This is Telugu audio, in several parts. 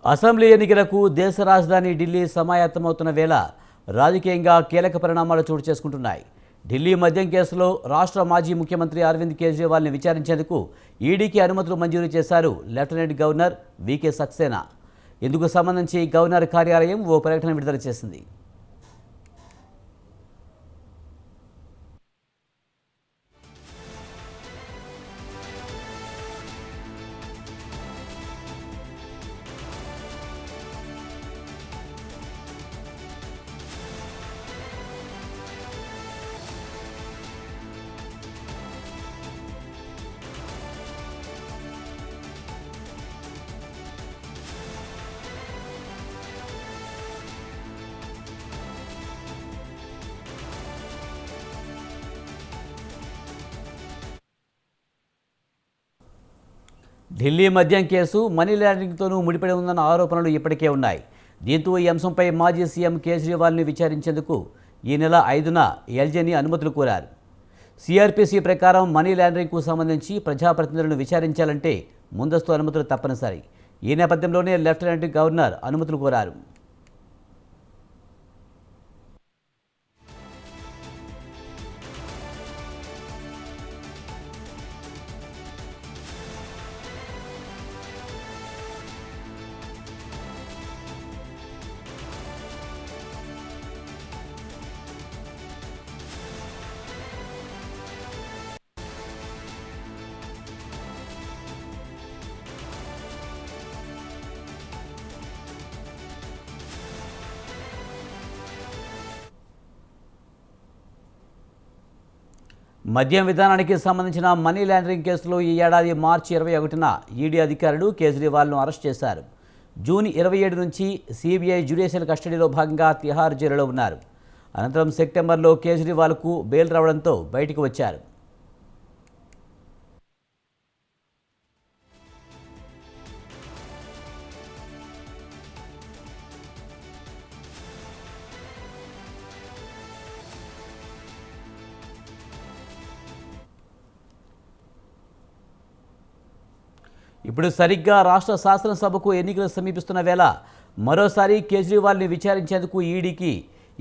అసెంబ్లీ ఎన్నికలకు దేశ రాజధాని ఢిల్లీ సమాయత్తమవుతున్న వేళ రాజకీయంగా కీలక పరిణామాలు చోటు చేసుకుంటున్నాయి. ఢిల్లీ మద్యం కేసులో రాష్ట్ర మాజీ ముఖ్యమంత్రి అరవింద్ కేజ్రీవాల్ని విచారించేందుకు ఈడీకి అనుమతులు మంజూరు చేశారు లెఫ్టినెంట్ గవర్నర్ వీకే సక్సేనా. ఇందుకు సంబంధించి గవర్నర్ కార్యాలయం ఓ ప్రకటన విడుదల చేసింది. ఢిల్లీ మద్యం కేసు మనీ లాండరింగ్తోనూ ముడిపడి ఉందన్న ఆరోపణలు ఇప్పటికే ఉన్నాయి. దీంతో ఈ అంశంపై మాజీ సీఎం కేజ్రీవాల్ని విచారించేందుకు ఈ నెల 5న ఎల్జీని అనుమతులు కోరారు. సిఆర్పిసి ప్రకారం మనీ లాండరింగ్కు సంబంధించి ప్రజాప్రతినిధులను విచారించాలంటే ముందస్తు అనుమతులు తప్పనిసరి. ఈ నేపథ్యంలోనే లెఫ్టినెంట్ గవర్నర్ అనుమతులు కోరారు. మద్యం విధానానికి సంబంధించిన మనీ లాండరింగ్ కేసులో ఈ ఏడాది మార్చి 21న ఈడీ అధికారులు కేజ్రీవాల్ను అరెస్ట్ చేశారు. జూన్ 27 నుంచి సిబిఐ జ్యుడిషియల్ కస్టడీలో భాగంగా తిహార్ జైలులో ఉన్నారు. అనంతరం సెప్టెంబర్లో కేజ్రీవాల్కు బెయిల్ రావడంతో బయటకు వచ్చారు. ఇప్పుడు సరిగ్గా రాష్ట్ర శాసనసభకు ఎన్నికలు సమీపిస్తున్న వేళ మరోసారి కేజ్రీవాల్ని విచారించేందుకు ఈడీకి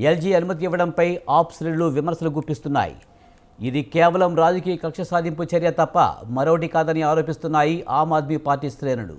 ఎల్జీ అనుమతి ఇవ్వడంపై ఆప్ శ్రేణులు విమర్శలు గుప్పిస్తున్నాయి. ఇది కేవలం రాజకీయ కక్ష సాధింపు చర్య తప్ప మరొకటి కాదని ఆరోపిస్తున్నాయి ఆమ్ ఆద్మీ పార్టీ శ్రేణులు.